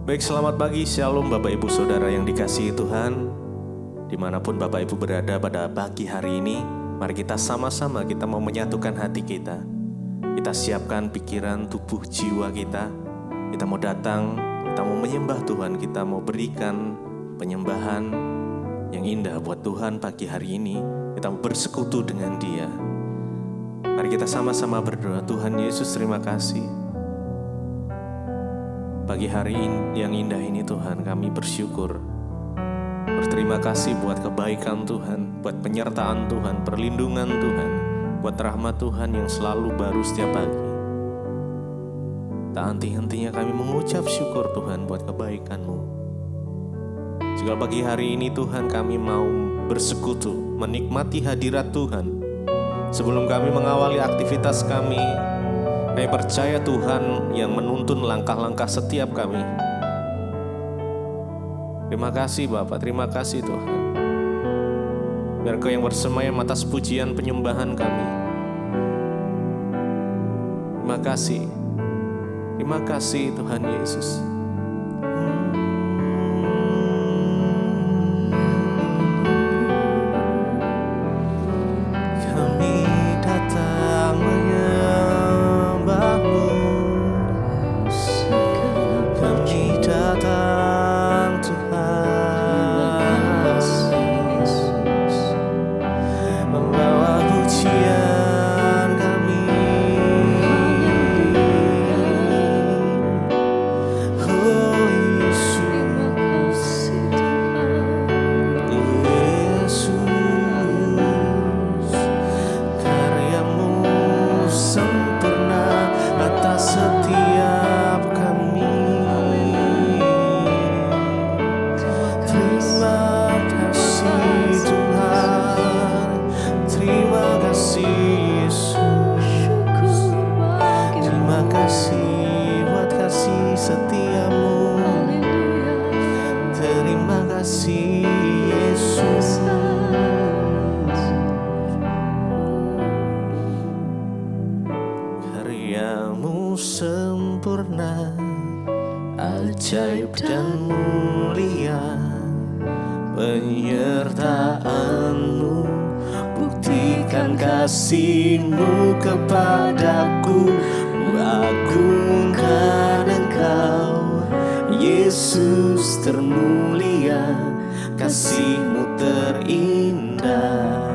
Baik, selamat pagi, shalom Bapak Ibu Saudara yang dikasihi Tuhan. Dimanapun Bapak Ibu berada pada pagi hari ini, mari kita sama-sama kita mau menyatukan hati kita. Kita siapkan pikiran, tubuh, jiwa kita. Kita mau datang, kita mau menyembah Tuhan, kita mau berikan penyembahan yang indah buat Tuhan pagi hari ini. Kita mau bersekutu dengan Dia. Mari kita sama-sama berdoa. Tuhan Yesus, terima kasih. Pagi hari yang indah ini Tuhan, kami bersyukur. Berterima kasih buat kebaikan Tuhan, buat penyertaan Tuhan, perlindungan Tuhan, buat rahmat Tuhan yang selalu baru setiap pagi. Tak henti-hentinya kami mengucap syukur Tuhan buat kebaikan-Mu. Juga pagi hari ini Tuhan, kami mau bersekutu, menikmati hadirat Tuhan. Sebelum kami mengawali aktivitas kami percaya Tuhan yang menuntun langkah-langkah setiap kami. Terima kasih Bapak, terima kasih Tuhan. Biar Kau yang bersemayam atas pujian penyembahan kami. Terima kasih Tuhan Yesus. Sempurna, ajaib dan mulia, penyertaan-Mu, buktikan kasih-Mu kepadaku. Agungkan Engkau, Yesus termulia, kasih-Mu terindah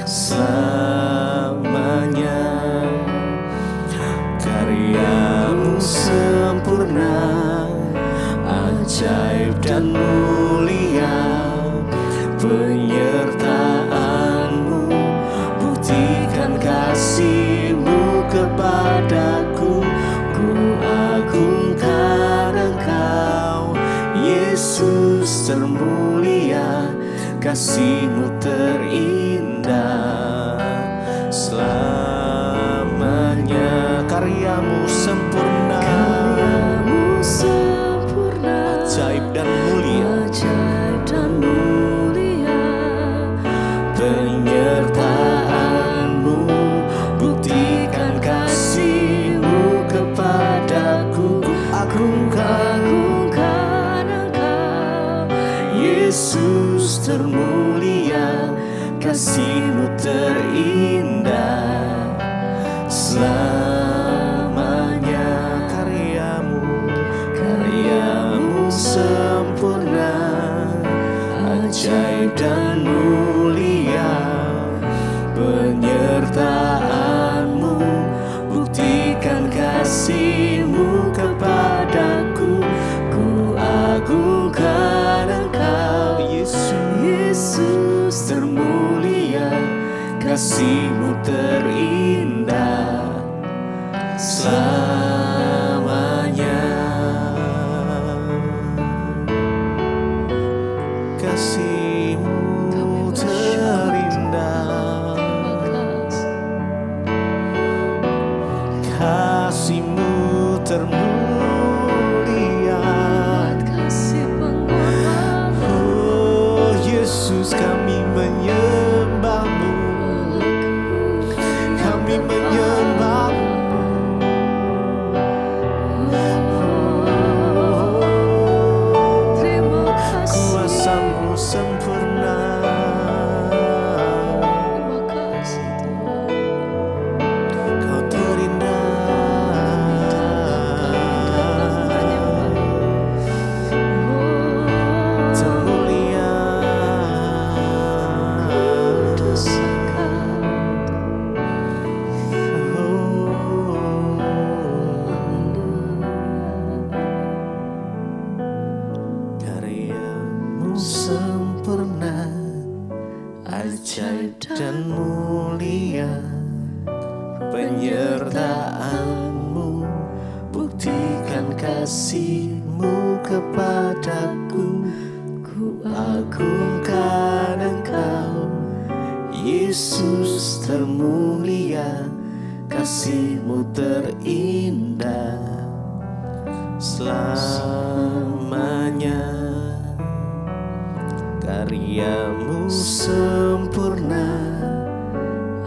selamanya. Karya-Mu sempurna, ajaib dan mulia, penyertaan-Mu, buktikan kasih-Mu kepadaku. Ku agungkan Engkau, Yesus termulia, kasih-Mu terindah selamanya. Karya-Mu sempurna, ajaib dan mulia, penyertaan-Mu, buktikan kasih-Mu kepadaku. Ku agungkan Engkau, Yesus termulia, kasih-Mu terindah selamanya. Karya-Mu sempurna, ajaib dan mulia, penyertaan-Mu, buktikan kasih-Mu kepadaku. Ku agungkan Engkau, Yesus termulia, kasih-Mu terindah selamanya. Kasih-Mu terindah, kasih-Mu termulia. Oh Yesus, kami menyembah-Mu, kami ajaib dan mulia penyertaan-Mu, buktikan kasih-Mu kepadaku. Ku agungkan Engkau, Yesus termulia, kasih-Mu terindah selamanya. Karya-Mu sempurna,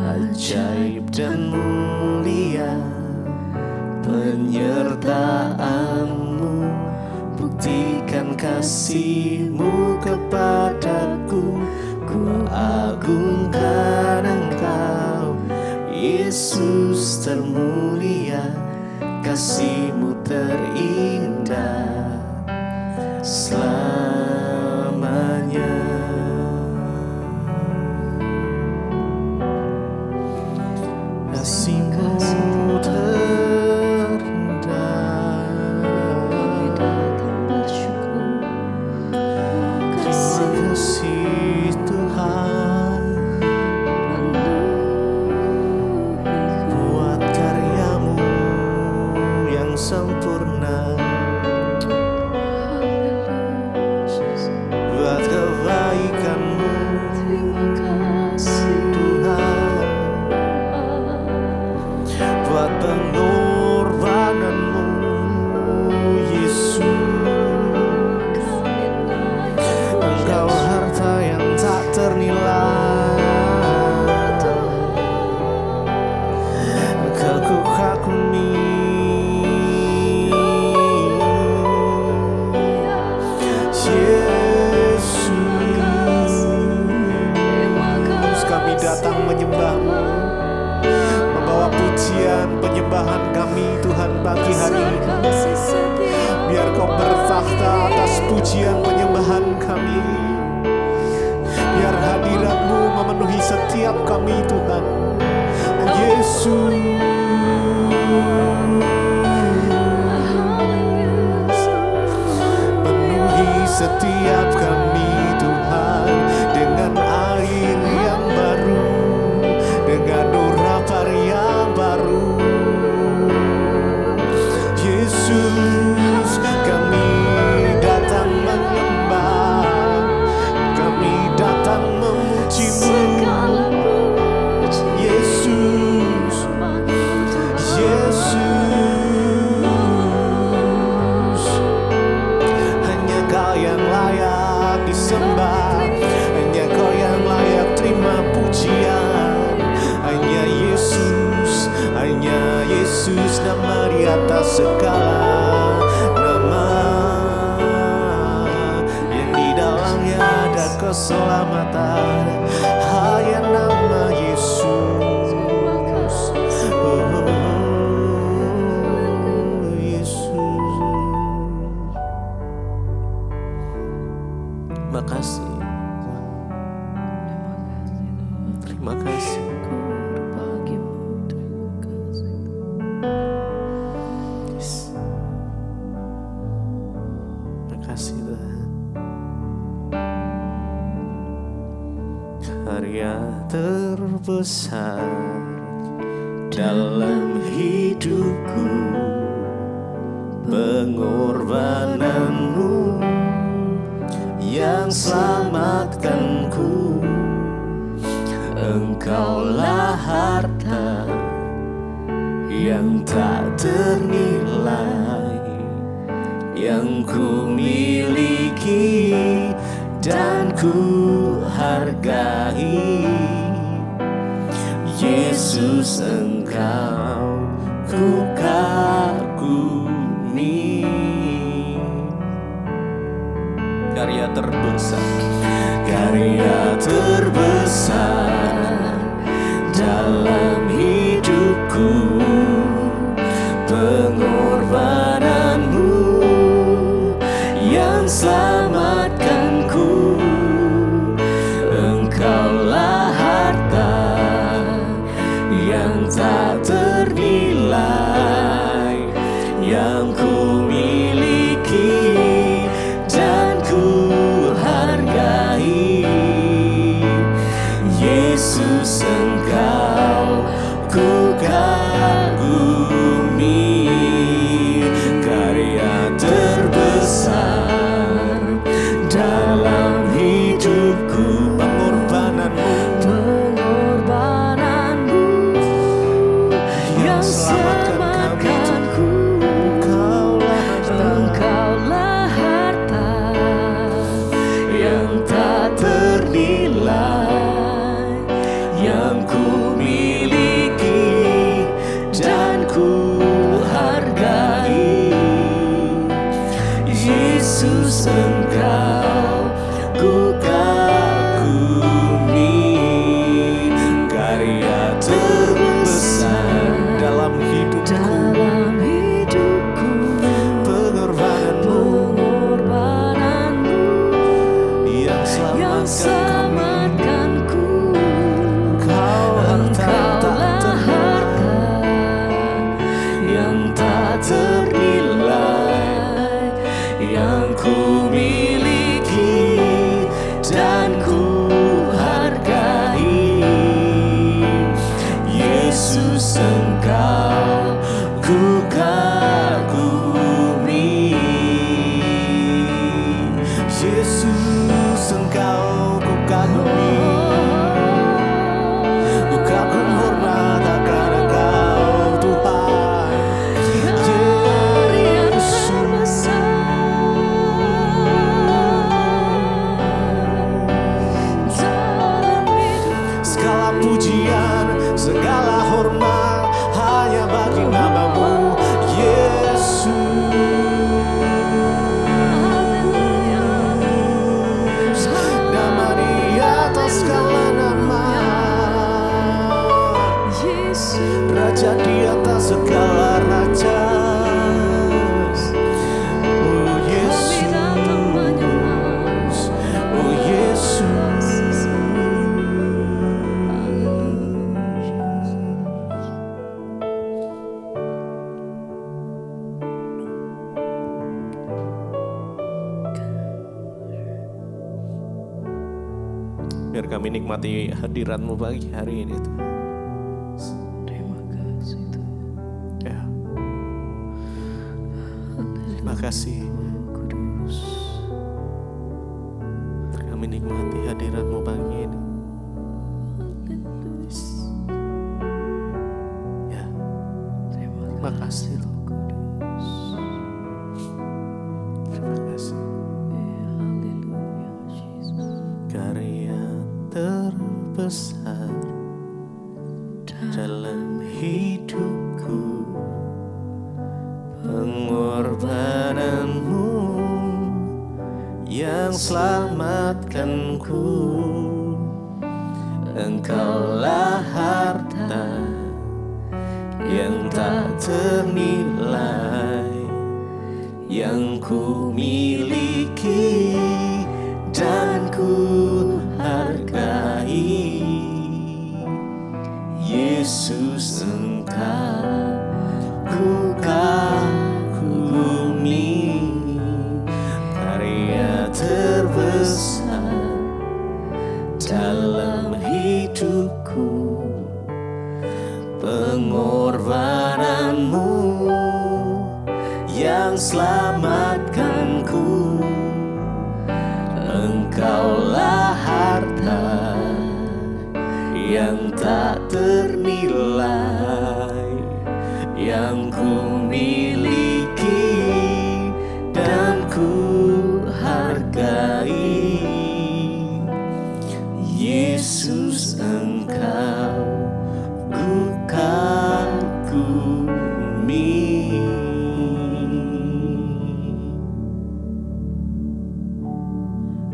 ajaib dan mulia penyertaan-Mu, buktikan kasih-Mu kepadaku. Ku agungkan Engkau, Yesus termulia, kasih-Mu terindah selamanya. Kasih-Mu terindah, Kami datang bersyukur. terima kasih Tuhan buat karya-Mu yang sempurna, buat kebaikan-Mu Terima kasih Tuhan, buat pengorbanan-Mu Yesus. kami naik Engkau harta yang tak ternilai, Engkau kagumi Yesus. Kami datang menyembah-Mu, membawa pujian penyembahan kami Tuhan pagi hari ini. Biar Kau bertakhta atas pujian penyembahan kami. Biar hadirat-Mu memenuhi setiap kami Tuhan. Oh Yesus, penuhi setiap kami Tuhan dengan air yang baru, dengan urapan yang baru. Yesus, kami datang menyembah, kami datang memuji-Mu. Yesus, Yesus, hanya Kau yang layak disembah, hanya Kau yang layak terima pujian. Hanya Yesus, hanya Yesus, nama di atas segala nama, yang di dalamnya ada keselamatan. Hanya nama Yesus, oh Yesus. Terima kasih, terima kasih. Yes. Terima kasih Tuhan. Karya terbesar dalam hidupku, pengorbanan-Mu yang selamatkanku. Engkaulah harta yang tak ternilai, yang ku miliki dan ku hargai. Yesus, Engkau ku kagumi. Karya terbesar, karya terbesar dalam hidupku, pengorbanan-Mu yang selamatkanku. Engkaulah harta yang tak ternilai, yang ku miliki dan ku hargai. Yesus Engkau ku kagumi, karya terbesar dalam hidupku, pengorbananmu yang selamatkanku. Engkaulah harta yang tak ternilai, yang ku miliki dan ku hargai. Yesus Engkau ku kagumi, karya terbesar dalam hidupku, pengorbananmu yang selamatkanku. Engkaulah harta yang tak ternilai, yang ku miliki dan ku hargai. Yesus Engkau ku kagumi. Yesus Engkau ku kagumi, ku kagum hormat akan Engkau Tuhan. Segala pujian, segala hormat hanya bagi namamu, Yesus. Nama di atas segala nama, Raja di atas segala raja. Oh Yesus, oh Yesus. Biar kami nikmati hadirat-Mu pagi hari ini Tuhan. Terima kasih Tuhan. Ya. Terima kasih. Kudus. Biar kami nikmati hadirat-Mu pagi ini. Ya. Terima kasih Tuhan. Terima kasih. Haleluya Yesus. Karya terbesar dalam hidupku, pengorbananmu yang selamatkanku. Engkaulah harta yang tak ternilai, yang ku miliki dan ku hargai. Yesus Engkau ku kagumi, karya terbesar dalam hidupku, pengorbananmu yang selamatkanku. Engkaulah harta yang tak ternilai, yang ku miliki dan ku hargai. Yesus Engkau ku kagumi.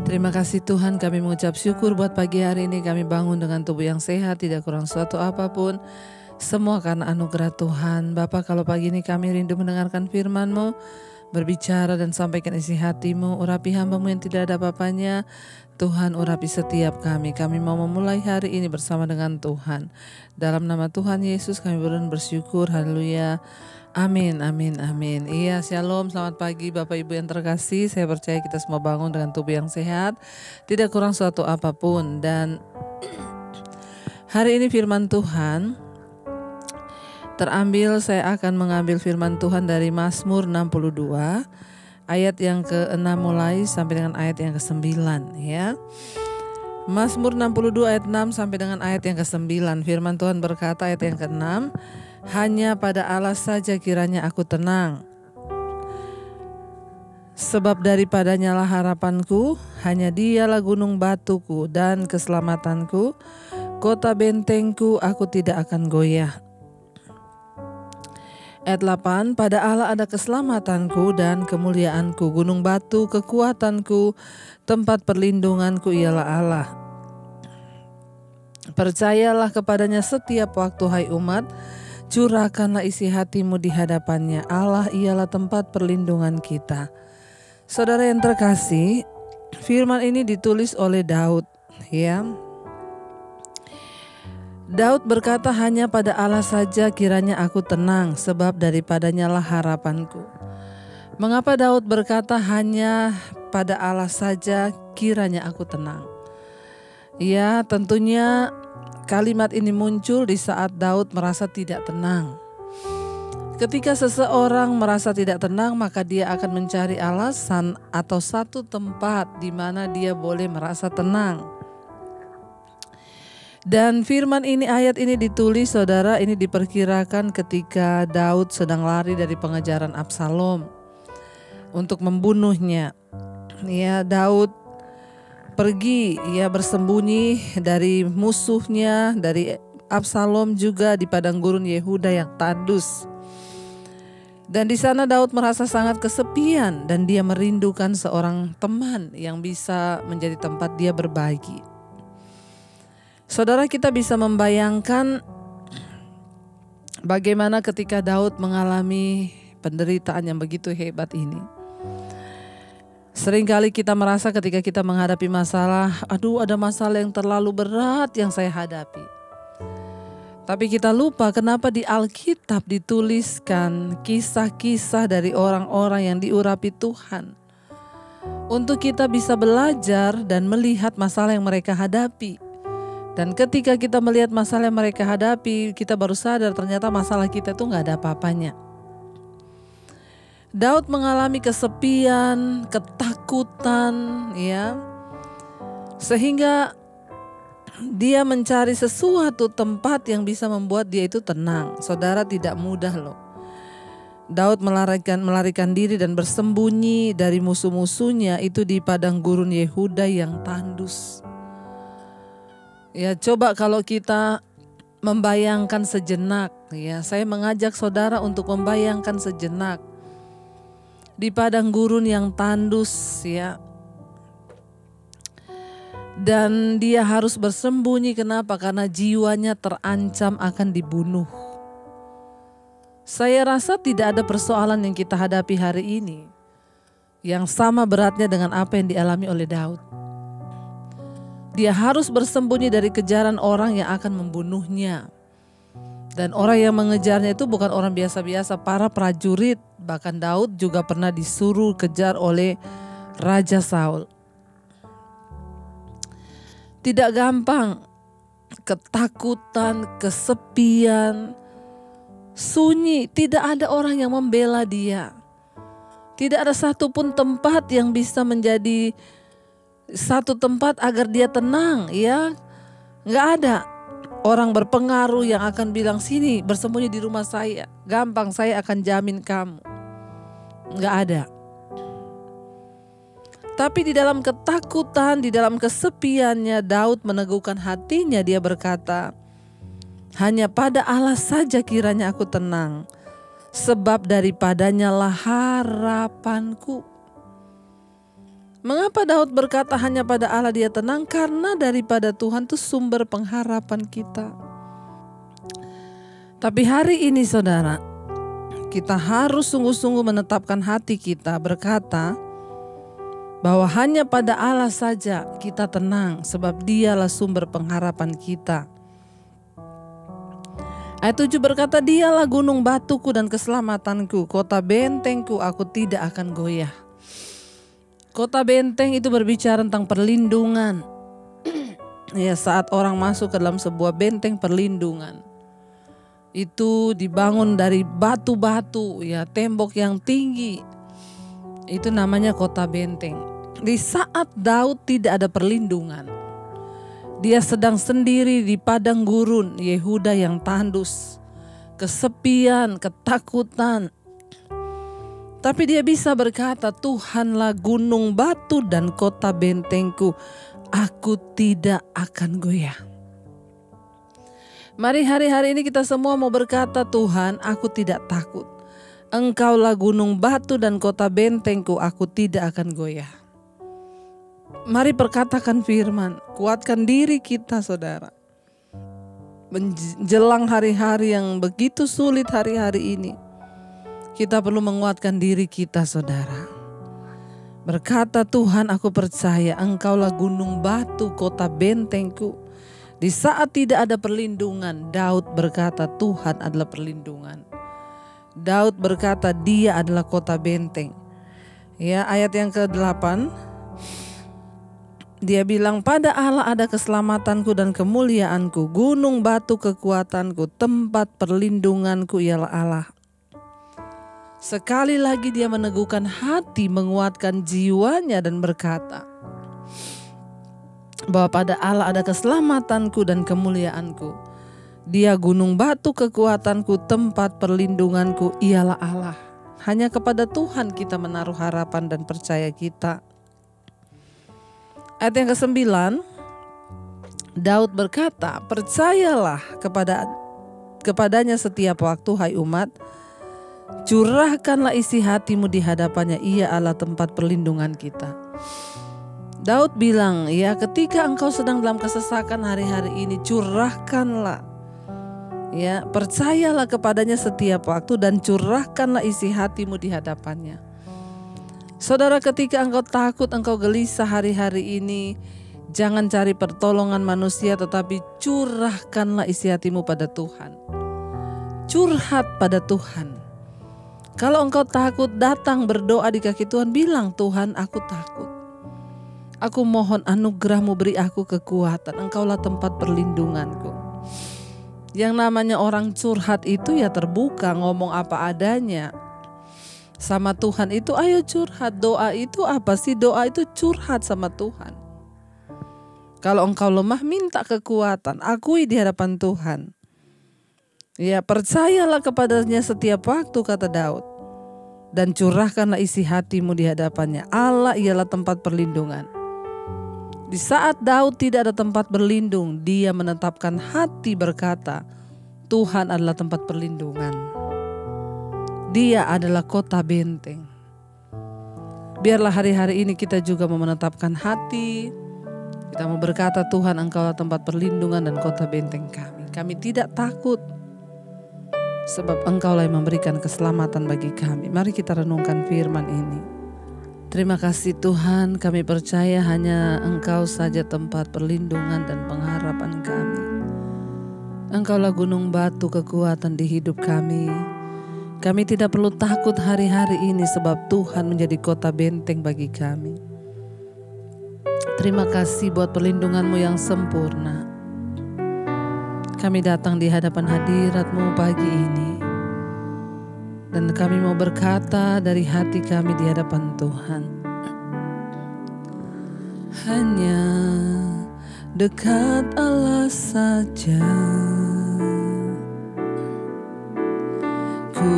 Terima kasih Tuhan, kami mengucap syukur buat pagi hari ini. Kami bangun dengan tubuh yang sehat, tidak kurang suatu apapun. Semua karena anugerah Tuhan. Bapa, kalau pagi ini kami rindu mendengarkan firman-Mu, berbicara dan sampaikan isi hati-Mu. Urapi hamba-Mu yang tidak ada apa-apanya. Tuhan, urapi setiap kami. Kami mau memulai hari ini bersama dengan Tuhan. Dalam nama Tuhan Yesus kami bersyukur. Haleluya. Amin, amin, amin. Iya, shalom, selamat pagi Bapak Ibu yang terkasih. Saya percaya kita semua bangun dengan tubuh yang sehat, tidak kurang suatu apapun. Dan Hari ini firman Tuhan terambil, saya akan mengambil firman Tuhan dari Mazmur 62 ayat yang ke-6 mulai sampai dengan ayat yang ke-9 ya. Mazmur 62 ayat 6 sampai dengan ayat yang ke-9. Firman Tuhan berkata ayat yang ke-6, hanya pada Allah saja kiranya aku tenang. Sebab daripadanya lah harapanku, hanya dialah gunung batuku dan keselamatanku, kota bentengku, aku tidak akan goyah. Ayat 8, pada Allah ada keselamatanku dan kemuliaanku, gunung batu kekuatanku, tempat perlindunganku ialah Allah. Percayalah kepadanya setiap waktu, hai umat, curahkanlah isi hatimu di hadapannya. Allah ialah tempat perlindungan kita. Saudara yang terkasih, firman ini ditulis oleh Daud ya. Daud berkata, hanya pada Allah saja kiranya aku tenang, sebab daripadanya lah harapanku. Mengapa Daud berkata hanya pada Allah saja kiranya aku tenang? Ya, tentunya kalimat ini muncul di saat Daud merasa tidak tenang. Ketika seseorang merasa tidak tenang, maka dia akan mencari alasan atau satu tempat di mana dia boleh merasa tenang. Dan firman ini, ayat ini ditulis, saudara, ini diperkirakan ketika Daud sedang lari dari pengejaran Absalom untuk membunuhnya. Ya, Daud pergi ya bersembunyi dari musuhnya, dari Absalom juga di padang gurun Yehuda yang tandus. Dan di sana Daud merasa sangat kesepian dan dia merindukan seorang teman yang bisa menjadi tempat dia berbagi. Saudara, kita bisa membayangkan bagaimana ketika Daud mengalami penderitaan yang begitu hebat ini. Seringkali kita merasa ketika kita menghadapi masalah, aduh ada masalah yang terlalu berat yang saya hadapi. Tapi kita lupa kenapa di Alkitab dituliskan kisah-kisah dari orang-orang yang diurapi Tuhan. Untuk kita bisa belajar dan melihat masalah yang mereka hadapi. Dan ketika kita melihat masalah yang mereka hadapi, kita baru sadar ternyata masalah kita itu gak ada apa-apanya. Daud mengalami kesepian, ketakutan, ya, sehingga dia mencari sesuatu tempat yang bisa membuat dia itu tenang. Saudara, tidak mudah loh. Daud melarikan diri dan bersembunyi dari musuh-musuhnya itu di padang gurun Yehuda yang tandus. Ya, coba kalau kita membayangkan sejenak, ya, saya mengajak saudara untuk membayangkan sejenak di padang gurun yang tandus, ya. Dan dia harus bersembunyi, kenapa? Karena jiwanya terancam akan dibunuh. Saya rasa tidak ada persoalan yang kita hadapi hari ini yang sama beratnya dengan apa yang dialami oleh Daud. Dia harus bersembunyi dari kejaran orang yang akan membunuhnya. Dan orang yang mengejarnya itu bukan orang biasa-biasa, para prajurit. Bahkan Daud juga pernah disuruh kejar oleh Raja Saul. Tidak gampang, ketakutan, kesepian, sunyi, tidak ada orang yang membela dia. Tidak ada satupun tempat yang bisa menjadi satu tempat agar dia tenang, ya. Nggak ada orang berpengaruh yang akan bilang, sini bersembunyi di rumah saya, gampang saya akan jamin kamu. Nggak ada. Tapi di dalam ketakutan, di dalam kesepiannya, Daud meneguhkan hatinya. Dia berkata, hanya pada Allah saja kiranya aku tenang, sebab daripadanya lah harapanku. Mengapa Daud berkata hanya pada Allah dia tenang? Karena daripada Tuhan itu sumber pengharapan kita. Tapi hari ini saudara, kita harus sungguh-sungguh menetapkan hati kita berkata bahwa hanya pada Allah saja kita tenang, sebab dialah sumber pengharapan kita. Ayat 7 berkata, dialah gunung batuku dan keselamatanku, kota bentengku, aku tidak akan goyah. Kota benteng itu berbicara tentang perlindungan. Ya, saat orang masuk ke dalam sebuah benteng perlindungan, itu dibangun dari batu-batu, ya, tembok yang tinggi. Itu namanya kota benteng. Di saat Daud tidak ada perlindungan, dia sedang sendiri di padang gurun Yehuda yang tandus, kesepian, ketakutan. Tapi dia bisa berkata, Tuhanlah gunung batu dan kota bentengku, aku tidak akan goyah. Mari hari-hari ini kita semua mau berkata, Tuhan, aku tidak takut. Engkaulah gunung batu dan kota bentengku, aku tidak akan goyah. Mari perkatakan firman, kuatkan diri kita saudara. Menjelang hari-hari yang begitu sulit hari-hari ini, kita perlu menguatkan diri kita saudara. Berkata, Tuhan, aku percaya Engkaulah gunung batu kota bentengku. Di saat tidak ada perlindungan, Daud berkata, Tuhan adalah perlindungan. Daud berkata, dia adalah kota benteng. Ya, ayat yang ke-8. Dia bilang, pada Allah ada keselamatanku dan kemuliaanku, gunung batu kekuatanku, tempat perlindunganku ialah Allah. Sekali lagi dia meneguhkan hati, menguatkan jiwanya dan berkata bahwa pada Allah ada keselamatanku dan kemuliaanku. Dia gunung batu kekuatanku, tempat perlindunganku ialah Allah. Hanya kepada Tuhan kita menaruh harapan dan percaya kita. Ayat yang ke-9, Daud berkata, percayalah kepadanya setiap waktu, hai umat. Curahkanlah isi hatimu di hadapannya, ia adalah tempat perlindungan kita. Daud bilang, ya, ketika engkau sedang dalam kesesakan hari-hari ini, curahkanlah. Ya, percayalah kepadanya setiap waktu dan curahkanlah isi hatimu di hadapannya. Saudara, ketika engkau takut, engkau gelisah hari-hari ini, jangan cari pertolongan manusia, tetapi curahkanlah isi hatimu pada Tuhan. Curhat pada Tuhan. Kalau engkau takut, datang berdoa di kaki Tuhan, bilang, Tuhan, aku takut. Aku mohon anugerah-Mu, beri aku kekuatan. Engkaulah tempat perlindunganku. Yang namanya orang curhat itu ya terbuka, ngomong apa adanya. Sama Tuhan itu ayo curhat. Doa itu apa sih? Doa itu curhat sama Tuhan. Kalau engkau lemah, minta kekuatan. Akui di hadapan Tuhan. Ya, percayalah kepadanya setiap waktu, kata Daud. Dan curahkanlah isi hatimu di hadapannya. Allah ialah tempat perlindungan. Di saat Daud tidak ada tempat berlindung, dia menetapkan hati berkata, Tuhan adalah tempat perlindungan. Dia adalah kota benteng. Biarlah hari-hari ini kita juga mau menetapkan hati. Kita mau berkata, Tuhan, Engkaulah tempat perlindungan dan kota benteng kami. Kami tidak takut. Sebab Engkaulah yang memberikan keselamatan bagi kami. Mari kita renungkan firman ini. Terima kasih Tuhan, kami percaya hanya Engkau saja tempat perlindungan dan pengharapan kami. Engkaulah gunung batu kekuatan di hidup kami. Kami tidak perlu takut hari-hari ini sebab Tuhan menjadi kota benteng bagi kami. Terima kasih buat perlindungan-Mu yang sempurna. Kami datang di hadapan hadirat-Mu pagi ini. Dan kami mau berkata dari hati kami di hadapan Tuhan. Hanya dekat Allah saja ku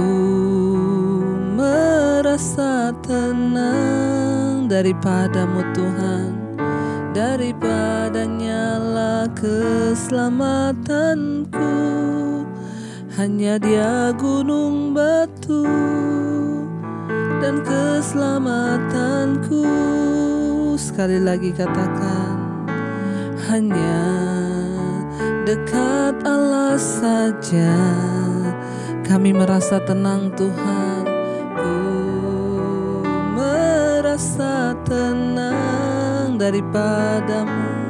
merasa tenang, daripada-Mu Tuhan. Daripadanya lah keselamatanku. Hanya Dia gunung batu dan keselamatanku. Sekali lagi katakan, hanya dekat Allah saja kami merasa tenang Tuhan. Ku merasa tenang daripada-Mu.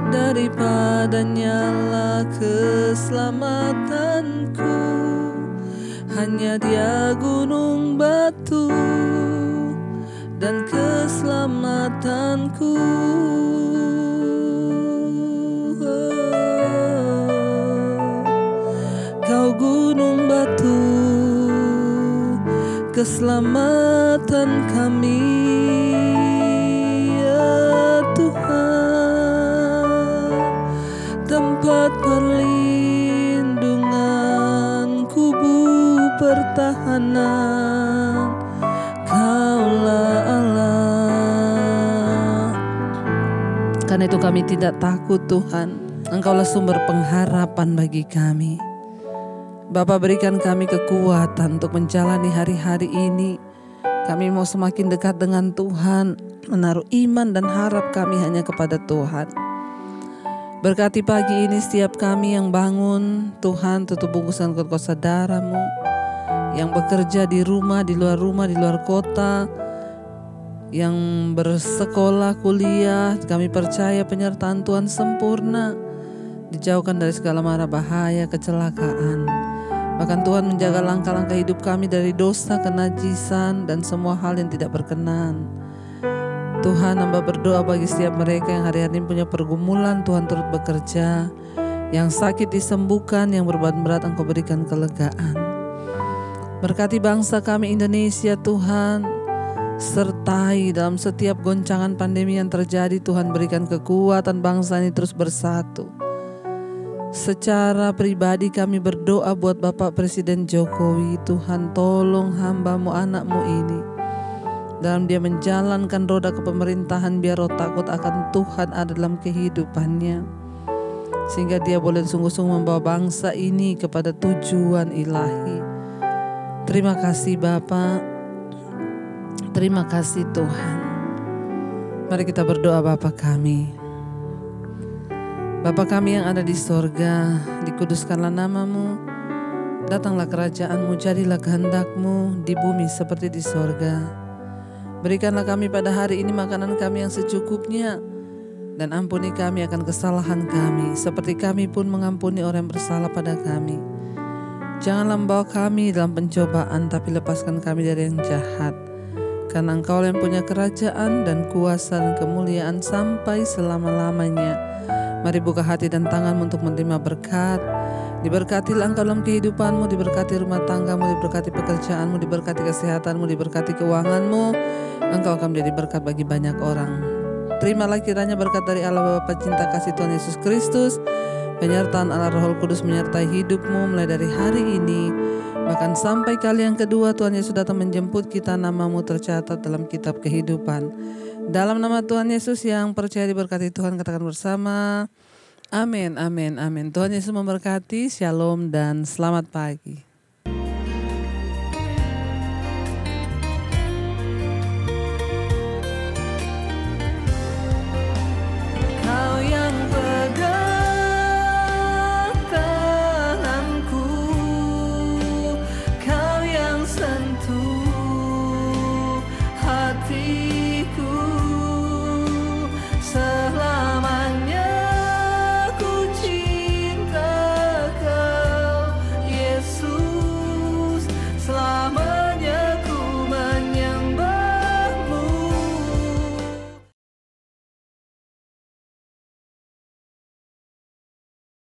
Daripadanya lah keselamatanku. Hanya Dia gunung batu dan keselamatanku. keselamatan kami, ya Tuhan, tempat perlindungan, kubu pertahanan, Kaulah Allah. Karena itu kami tidak takut Tuhan, Engkaulah sumber pengharapan bagi kami. Bapa, berikan kami kekuatan untuk menjalani hari-hari ini. Kami mau semakin dekat dengan Tuhan, menaruh iman dan harap kami hanya kepada Tuhan. Berkati pagi ini setiap kami yang bangun, Tuhan tutup bungkusan kuasa darah-Mu. Yang bekerja di rumah, di luar kota, yang bersekolah, kuliah, kami percaya penyertaan Tuhan sempurna. Dijauhkan dari segala mara bahaya, kecelakaan. Bahkan Tuhan menjaga langkah-langkah hidup kami dari dosa, kenajisan, dan semua hal yang tidak berkenan. Tuhan, hamba berdoa bagi setiap mereka yang hari-hari ini punya pergumulan, Tuhan turut bekerja. Yang sakit disembuhkan, yang beban berat Engkau berikan kelegaan. Berkati bangsa kami Indonesia Tuhan, sertai dalam setiap goncangan pandemi yang terjadi. Tuhan, berikan kekuatan bangsa ini terus bersatu. Secara pribadi kami berdoa buat Bapak Presiden Jokowi. Tuhan, tolong hamba-Mu, anak-Mu ini dalam dia menjalankan roda kepemerintahan, biar roh takut akan Tuhan ada dalam kehidupannya, sehingga dia boleh sungguh-sungguh membawa bangsa ini kepada tujuan ilahi. Terima kasih Bapa, terima kasih Tuhan. Mari kita berdoa. Bapa kami, Bapa kami yang ada di sorga, dikuduskanlah nama-Mu, datanglah kerajaan-Mu, jadilah kehendak-Mu di bumi seperti di sorga. Berikanlah kami pada hari ini makanan kami yang secukupnya, dan ampuni kami akan kesalahan kami, seperti kami pun mengampuni orang yang bersalah pada kami. Janganlah membawa kami dalam pencobaan, tapi lepaskan kami dari yang jahat. Karena Engkau yang punya kerajaan dan kuasa dan kemuliaan sampai selama-lamanya. Mari buka hati dan tanganmu untuk menerima berkat. Diberkatilah Engkau dalam kehidupanmu, diberkati rumah tanggamu, diberkati pekerjaanmu, diberkati kesehatanmu, diberkati keuanganmu. Engkau akan menjadi berkat bagi banyak orang. Terimalah kiranya berkat dari Allah Bapa, cinta kasih Tuhan Yesus Kristus, penyertaan Allah Roh Kudus menyertai hidupmu mulai dari hari ini, bahkan sampai kali yang kedua Tuhan Yesus datang menjemput kita, nama-Mu tercatat dalam kitab kehidupan. Dalam nama Tuhan Yesus yang percaya diberkati Tuhan, katakan bersama, amin, amin, amin. Tuhan Yesus memberkati, shalom dan selamat pagi.